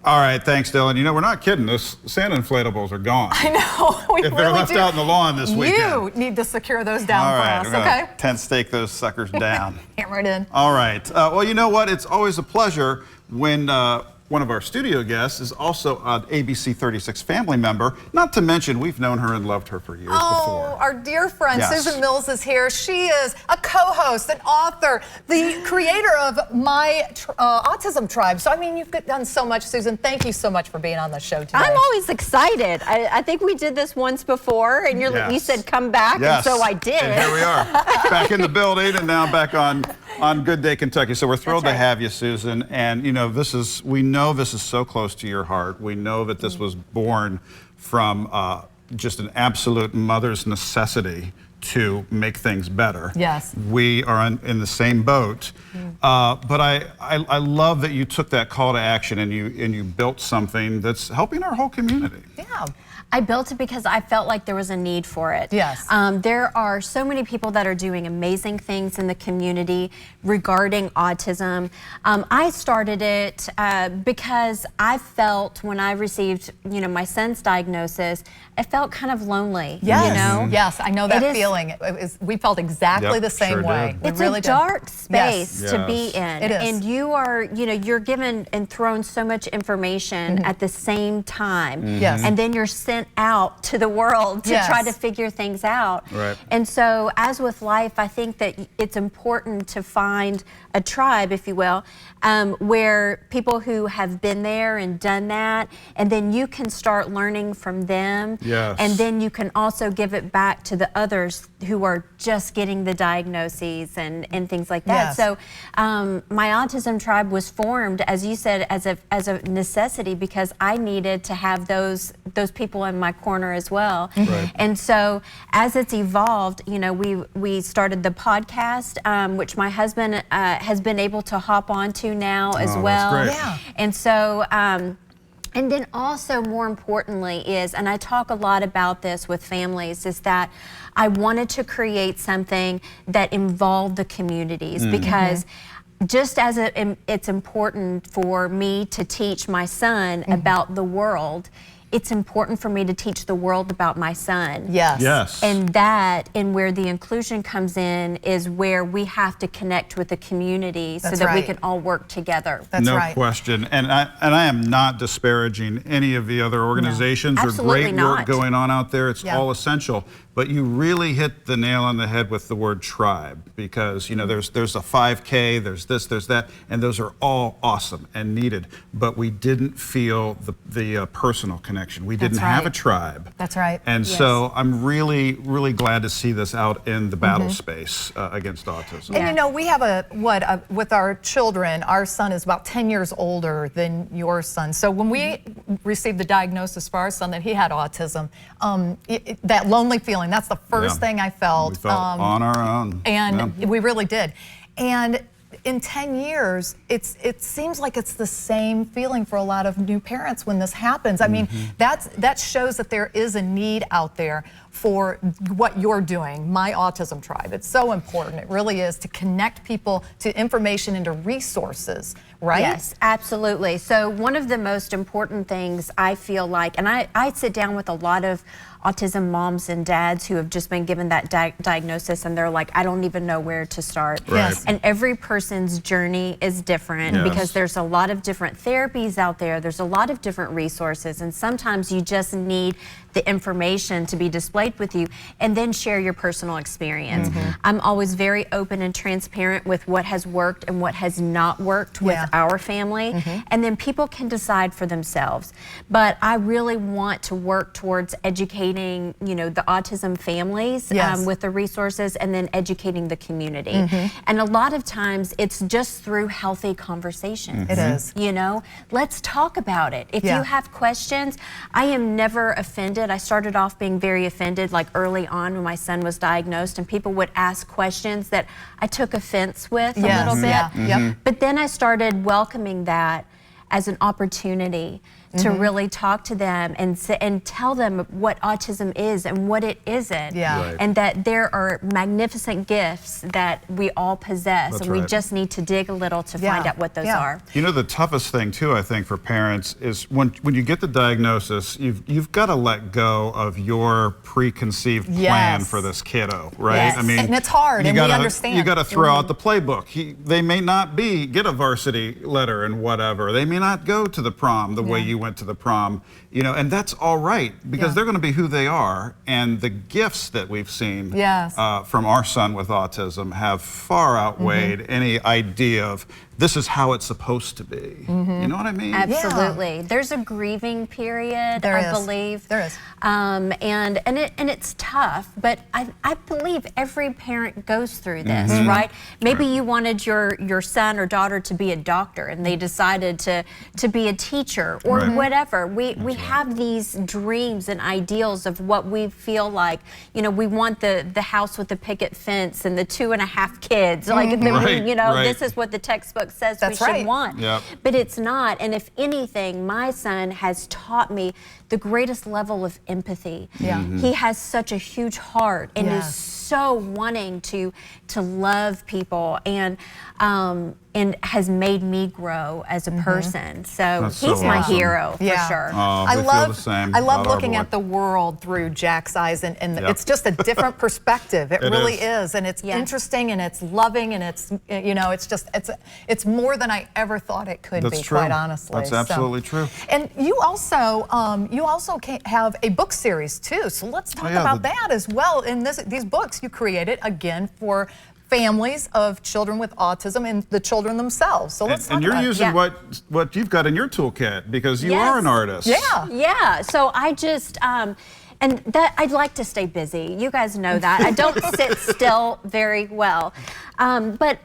All right, thanks, Dylan. You know, we're not kidding. Those Santa inflatables are gone. I know. If they're left out in the lawn this weekend. You need to secure those down for us, we're okay? Tent stake those suckers down. Hammer it in. All right. Well, you know what? It's always a pleasure when one of our studio guests is also an ABC 36 family member. Not to mention, we've known her and loved her for years before. Our dear friend Susan Mills is here. She is a co-host, an author, the creator of My Autism Tribe. So, I mean, you've done so much, Susan. Thank you so much for being on the show today. I'm always excited. I think we did this once before, and you said come back, and so I did. And here we are, back in the building, and now back on Good Day Kentucky. So we're thrilled to have you, Susan. And you know, we know this is so close to your heart. We know that this was born from just an absolute mother's necessity to make things better. Yes. We are in the same boat. But I love that you took that call to action and you built something that's helping our whole community. Yeah. I built it because I felt like there was a need for it. Yes. There are so many people that are doing amazing things in the community regarding autism. I started it because I felt when I received, my son's diagnosis, I felt kind of lonely. Yes. You know? Yes, I know that feeling. We felt exactly the same way. It's a dark space to be in. It is. And you are, you're given and thrown so much information at the same time. Yes. And then you're sent out to the world to try to figure things out. Right. And so, as with life, I think that it's important to find a tribe, if you will, where people who have been there and done that, and then you can start learning from them. Yes. And then you can also give it back to the others who are just getting the diagnoses and things like that. Yes. So my Autism Tribe was formed, as you said, as a necessity because I needed to have those people in my corner as well. Right. And so as it's evolved, we started the podcast, which my husband has been able to hop onto now as well. That's great. Yeah. And so and then also more importantly is, and I talk a lot about this with families, is that I wanted to create something that involved the communities because just as it's important for me to teach my son about the world, it's important for me to teach the world about my son. Yes. Yes. And where the inclusion comes in is where we have to connect with the community so that we can all work together. That's no right. question. And I am not disparaging any of the other organizations or great work going on out there. It's all essential. But you really hit the nail on the head with the word tribe because, there's a 5K, there's this, there's that, and those are all awesome and needed. But we didn't feel the personal connection. We didn't have a tribe. That's right. And so I'm really, really glad to see this out in the battle space against autism. And we have with our children, our son is about 10 years older than your son. So when we received the diagnosis for our son that he had autism, that lonely feeling, that's the first thing I felt. We felt on our own. And we really did. And in 10 years, it seems like it's the same feeling for a lot of new parents when this happens. I mean, that shows that there is a need out there for what you're doing, My Autism Tribe. It's so important. It really is to connect people to information and to resources, right? Yes, absolutely. So one of the most important things I feel like, and I sit down with a lot of autism moms and dads who have just been given that diagnosis and they're like, I don't even know where to start. Right. Yes. And every person's journey is different because there's a lot of different therapies out there. There's a lot of different resources, and sometimes you just need the information to be displayed with you and then share your personal experience. I'm always very open and transparent with what has worked and what has not worked with our family, and then people can decide for themselves. But I really want to work towards educating, the autism families with the resources, and then educating the community. And a lot of times it's just through healthy conversations. It is. Let's talk about it. If you have questions, I am never offended. I started off being very offended like early on when my son was diagnosed, and people would ask questions that I took offense with a little bit. But then I started welcoming that as an opportunity to really talk to them and tell them what autism is and what it isn't. Yeah. And that there are magnificent gifts that we all possess, and we just need to dig a little to find out what those are. You know, the toughest thing too, I think, for parents is when you get the diagnosis, you've got to let go of your preconceived plan for this kiddo, right? Yes. I mean, and it's hard, and we understand. You got to throw out the playbook. They may not get a varsity letter and whatever. They may not go to the prom the way you went to the prom, you know, and that's all right, because they're going to be who they are, and the gifts that we've seen from our son with autism have far outweighed any idea of this is how it's supposed to be. You know what I mean? Absolutely. There's a grieving period, I believe. There is. And it's tough, but I believe every parent goes through this, right? Maybe you wanted your son or daughter to be a doctor, and they decided to be a teacher or whatever. We have these dreams and ideals of what we feel like. You know, we want the house with the picket fence and the 2.5 kids. Like, you know, this is what the textbook says we should want. But it's not. And if anything, my son has taught me the greatest level of empathy. He has such a huge heart and is so wanting to love people, and has made me grow as a person. So he's my hero for sure. I love looking at the world through Jack's eyes, and it's just a different perspective. It really is, and it's interesting, and it's loving, and it's, you know, it's just it's more than I ever thought it could be. Quite honestly, that's absolutely true. And you also have a book series too. So let's talk about that as well. In these books you created again for families of children with autism and the children themselves. So let's talk about it. And you're using what you've got in your toolkit, because you are an artist. Yeah. So I just and that I'd like to stay busy. You guys know that. I don't sit still very well. But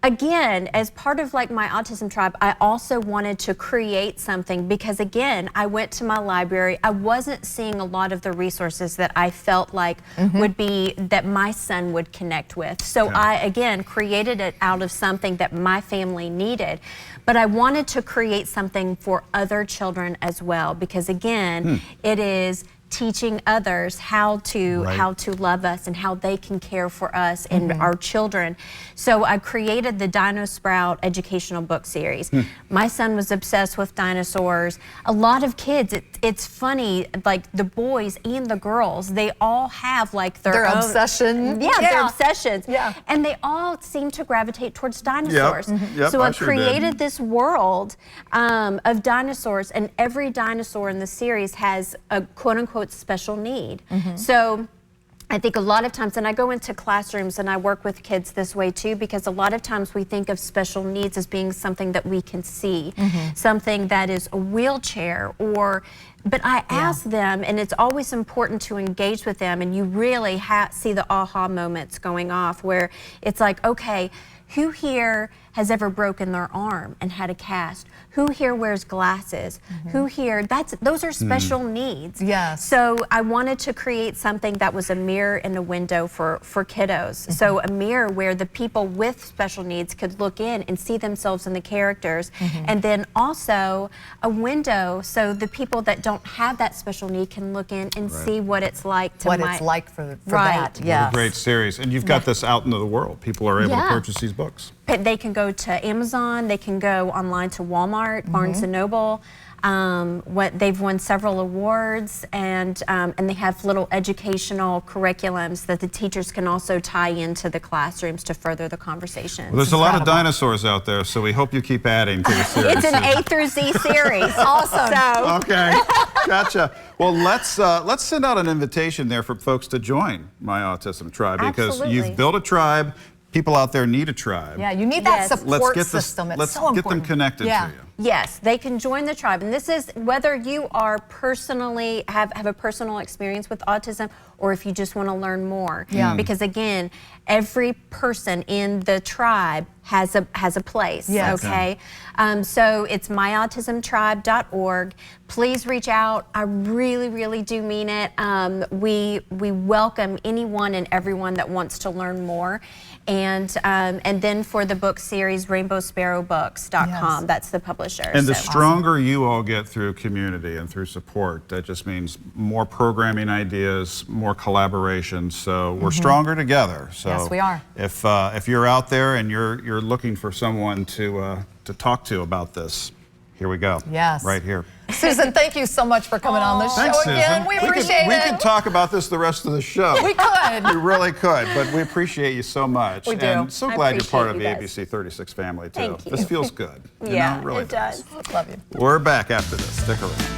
again, as part of like my autism tribe, I also wanted to create something, because again, I went to my library. I wasn't seeing a lot of the resources that I felt like would be, that my son would connect with. So I, again, created it out of something that my family needed. But I wanted to create something for other children as well, because again, it is teaching others how to love us and how they can care for us and our children. So I created the Dino Sprout educational book series. My son was obsessed with dinosaurs. A lot of kids, it's funny, like the boys and the girls, they all have like their own obsession. Their obsessions. And they all seem to gravitate towards dinosaurs. So I created this world of dinosaurs, and every dinosaur in the series has a quote-unquote special need. So I think a lot of times, and I go into classrooms and I work with kids this way too, because a lot of times we think of special needs as being something that we can see, something that is a wheelchair, but I ask them, and it's always important to engage with them, and you really see the aha moments going off where it's like, okay, who here has ever broken their arm and had a cast? Who here wears glasses? Who here, those are special needs. So I wanted to create something that was a mirror and a window for kiddos. So a mirror where the people with special needs could look in and see themselves in the characters. And then also a window so the people that don't have that special need can look in and see what it's like to for that. What a great series. And you've got this out into the world. People are able to purchase these books. They can go to Amazon, they can go online to Walmart, Barnes & Noble. They've won several awards, and they have little educational curriculums that the teachers can also tie into the classrooms to further the conversation. Well, there's a lot of dinosaurs out there, so we hope you keep adding to the series. It's an A through Z series. Awesome. So. Okay, gotcha. Well, let's send out an invitation there for folks to join My Autism Tribe, because you've built a tribe. People out there need a tribe. You need that support system. It's so important. Let's get them connected to you. Yes, they can join the tribe. And this is whether you are personally have a personal experience with autism, or if you just want to learn more. Yeah. Because again, every person in the tribe has a place. Yes. Okay. So it's myautismtribe.org. Please reach out. I really, really do mean it. We welcome anyone and everyone that wants to learn more. And then for the book series, rainbowsparrowbooks.com. Yes. That's the publisher. And the So. stronger you all get through community and through support, that just means more programming ideas, more collaboration. So we're stronger together. So Yes, we are. If you're out there and you're looking for someone to talk to about this, here we go. Yes. Right here. Susan, thank you so much for coming on the show Thanks, again. Susan. We appreciate it. We could talk about this the rest of the show. We could. We really could, but we appreciate you so much. We do. And so I glad you're part of the appreciate you ABC 36 family, too. Thank you. This feels good. Yeah, it really it does. Love you. We're back after this. Stick around.